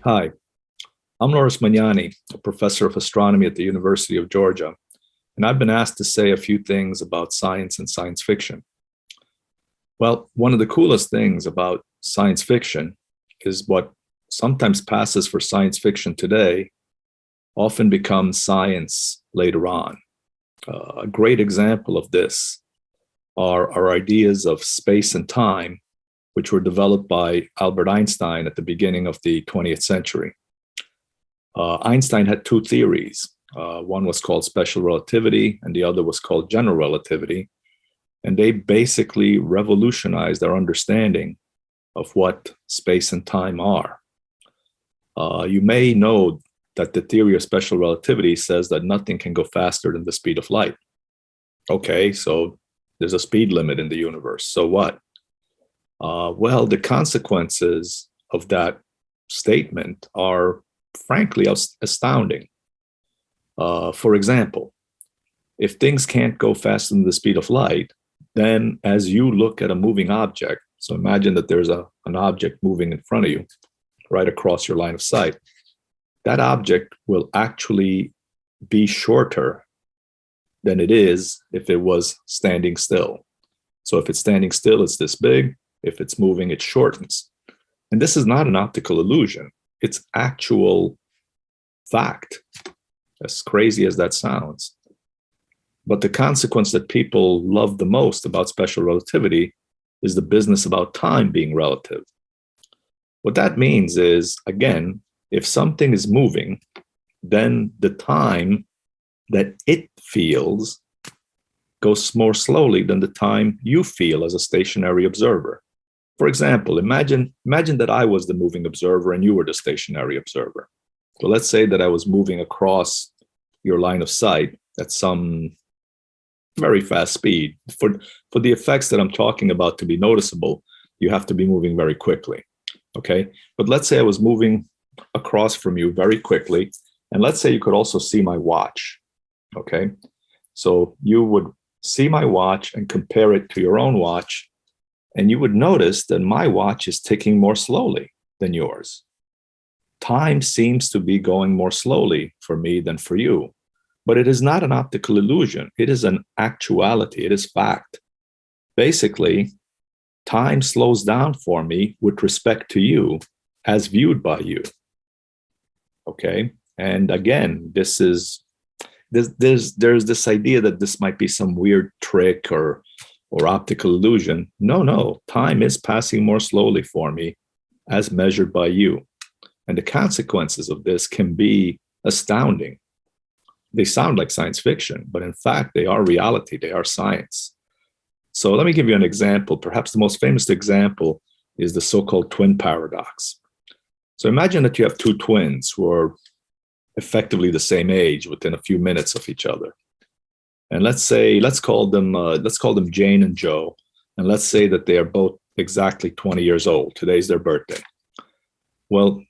Hi, I'm Magnani, a professor of astronomy at the University of Georgia, and I've been asked to say a few things about science and science fiction. Well, one of the coolest things about science fiction is what sometimes passes for science fiction today often becomes science later on. A great example of this are our ideas of space and time, which were developed by Albert Einstein at the beginning of the 20th century. Einstein had two theories. One was called special relativity, and the other was called general relativity. And they basically revolutionized our understanding of what space and time are. You may know that the theory of special relativity says that nothing can go faster than the speed of light. Okay, so there's a speed limit in the universe. So what? Well, the consequences of that statement are frankly astounding. For example, if things can't go faster than the speed of light, then as you look at a moving object, so imagine that there's an object moving in front of you, right across your line of sight, that object will actually be shorter than it is if it was standing still. So if it's standing still, it's this big. If it's moving, it shortens. And this is not an optical illusion. It's actual fact, as crazy as that sounds. But the consequence that people love the most about special relativity is the business about time being relative. What that means is, again, if something is moving, then the time that it feels goes more slowly than the time you feel as a stationary observer. For example, imagine that I was the moving observer and you were the stationary observer. So let's say that I was moving across your line of sight at some very fast speed. For the effects that I'm talking about to be noticeable, you have to be moving very quickly. Okay, but let's say I was moving across from you very quickly, and let's say you could also see my watch. Okay, so you would see my watch and compare it to your own watch, and you would notice that my watch is ticking more slowly than yours. Time seems to be going more slowly for me than for you, but it is not an optical illusion. It is an actuality. It is fact. Basically, time slows down for me with respect to you as viewed by you. Okay, and again, there's this idea that this might be some weird trick or optical illusion. No, time is passing more slowly for me as measured by you. And the consequences of this can be astounding. They sound like science fiction, but in fact, they are reality. They are science. So let me give you an example. Perhaps the most famous example is the so-called twin paradox. So imagine that you have two twins who are effectively the same age within a few minutes of each other. And let's call them Jane and Joe. And let's say that they are both exactly 20 years old. Today's their birthday. Well,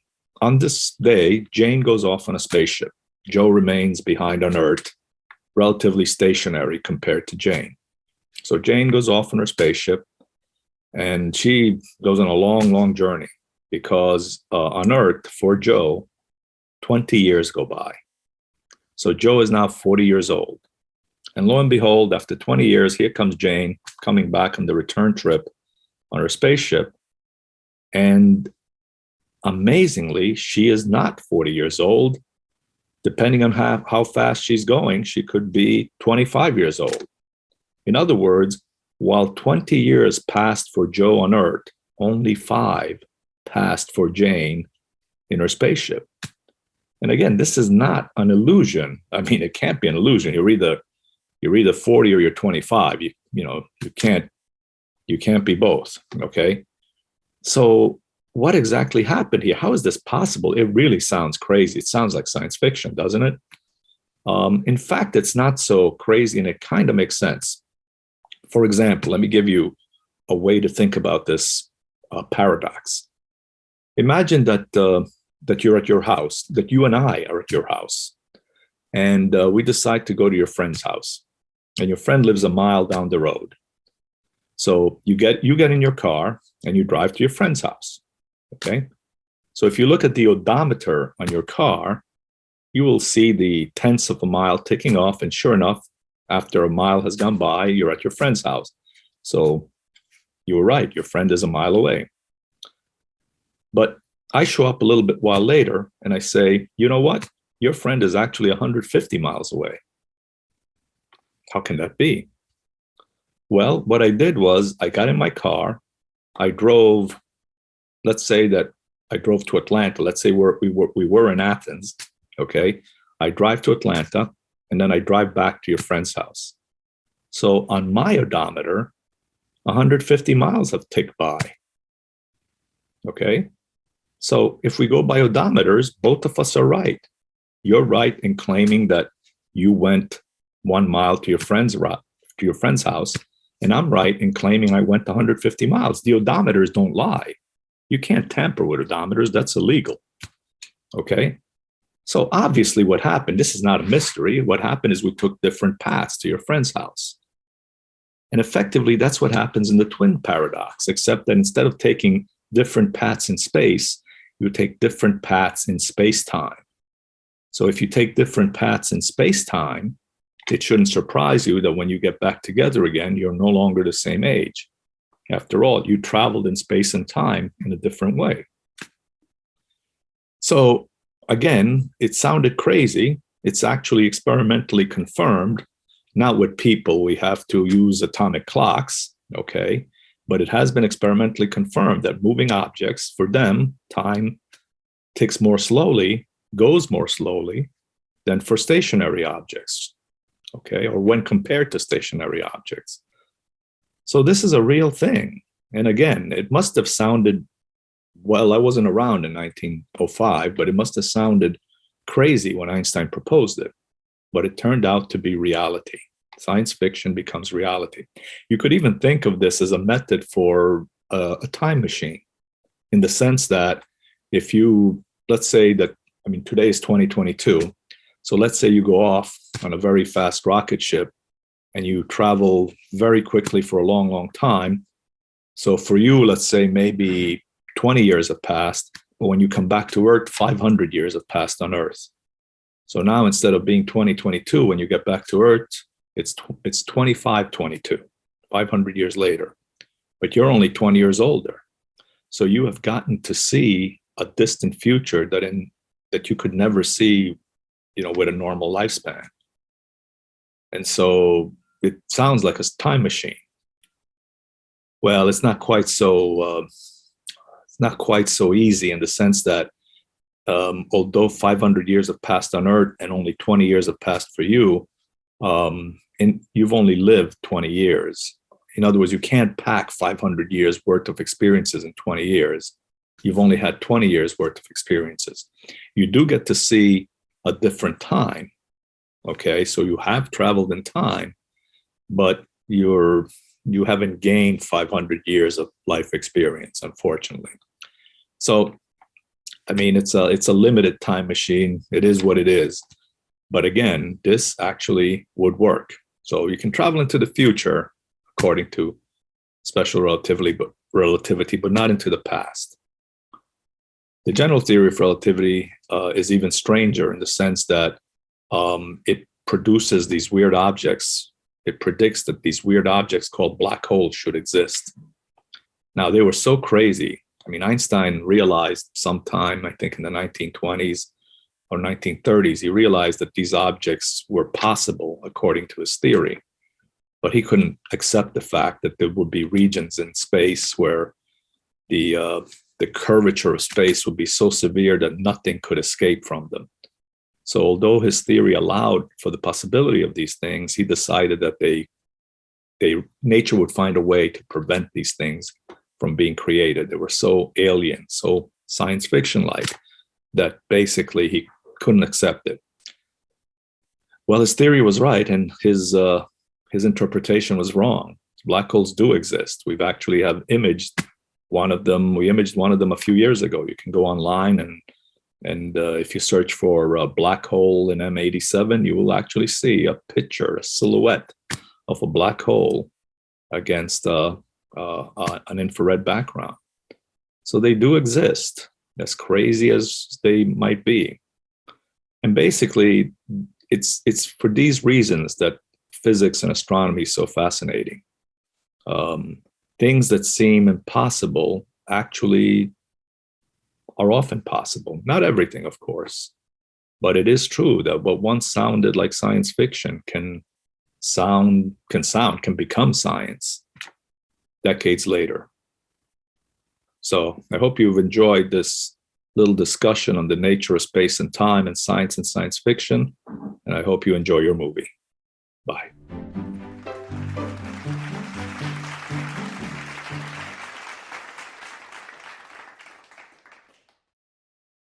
on this day, Jane goes off on a spaceship. Joe remains behind on Earth, relatively stationary compared to Jane. So Jane goes off on her spaceship, and she goes on a long, long journey because on Earth, for Joe, 20 years go by. So Joe is now 40 years old. And lo and behold, after 20 years, here comes Jane coming back on the return trip on her spaceship. And amazingly, she is not 40 years old. Depending on how fast she's going, she could be 25 years old. In other words, while 20 years passed for Joe on Earth, only 5 passed for Jane in her spaceship. And again, this is not an illusion. I mean, it can't be an illusion. You're either 40 or you're 25. You can't be both. Okay. So what exactly happened here? How is this possible? It really sounds crazy. It sounds like science fiction, doesn't it? In fact, it's not so crazy, and it kind of makes sense. For example, let me give you a way to think about this paradox. Imagine that you're at your house, that you and I are at your house, and we decide to go to your friend's house, and your friend lives a mile down the road. So you get in your car and you drive to your friend's house. Okay. So if you look at the odometer on your car, you will see the tenths of a mile ticking off. And sure enough, after a mile has gone by, you're at your friend's house. So you were right, your friend is a mile away. But I show up a little bit while later and I say, you know what? Your friend is actually 150 miles away. How can that be? Well, what I did was I got in my car, I drove, let's say that I drove to Atlanta. Let's say we were in Athens, okay? I drive to Atlanta, and then I drive back to your friend's house. So on my odometer, 150 miles have ticked by, okay? So if we go by odometers, both of us are right. You're right in claiming that you went 1 mile to your friend's house, and I'm right in claiming I went 150 miles. The odometers don't lie. You can't tamper with odometers. That's illegal. Okay? So obviously what happened, this is not a mystery. What happened is we took different paths to your friend's house. And effectively, that's what happens in the twin paradox, except that instead of taking different paths in space, you take different paths in space-time. So if you take different paths in space-time, it shouldn't surprise you that when you get back together again, you're no longer the same age. After all, you traveled in space and time in a different way. So again, it sounded crazy. It's actually experimentally confirmed, not with people. We have to use atomic clocks, okay? But it has been experimentally confirmed that moving objects, for them, time ticks more slowly, goes more slowly than for stationary objects, okay? Or when compared to stationary objects. So this is a real thing. And again, it must have sounded, well, I wasn't around in 1905, but it must have sounded crazy when Einstein proposed it. But it turned out to be reality. Science fiction becomes reality. You could even think of this as a method for a time machine, in the sense that if you, let's say that, I mean, today is 2022. So let's say you go off on a very fast rocket ship and you travel very quickly for a long, long time. So for you, let's say maybe 20 years have passed, but when you come back to Earth, 500 years have passed on Earth. So now instead of being 2022, when you get back to Earth, it's 2522, 500 years later. But you're only 20 years older. So you have gotten to see a distant future that you could never see, with a normal lifespan. And so it sounds like a time machine. Well, it's not quite so easy, in the sense that although 500 years have passed on Earth and only 20 years have passed for you, and you've only lived 20 years. In other words, you can't pack 500 years worth of experiences in 20 years. You've only had 20 years worth of experiences. You do get to see a different time. Okay, so you have traveled in time, but you haven't gained 500 years of life experience, unfortunately. So, I mean, it's a limited time machine. It is what it is. But again, this actually would work. So you can travel into the future according to special relativity, but not into the past. The general theory of relativity is even stranger, in the sense that it produces these weird objects. It predicts that these weird objects called black holes should exist. Now, they were so crazy. I mean, Einstein realized sometime, I think in the 1920s or 1930s, he realized that these objects were possible according to his theory. But he couldn't accept the fact that there would be regions in space where the curvature of space would be so severe that nothing could escape from them. So although his theory allowed for the possibility of these things, he decided that nature would find a way to prevent these things from being created. They were so alien, so science fiction-like, that basically he couldn't accept it. Well, his theory was right, and his interpretation was wrong. Black holes do exist. We've actually have imaged one of them. We imaged one of them a few years ago. You can go online and if you search for a black hole in M87, you will actually see a picture, a silhouette of a black hole against an infrared background. So they do exist. as crazy as they might be. And basically, it's for these reasons that physics and astronomy is so fascinating. Things that seem impossible actually are often possible. Not everything, of course, but it is true that what once sounded like science fiction can become science decades later. So I hope you've enjoyed this little discussion on the nature of space and time and science fiction. And I hope you enjoy your movie. Bye.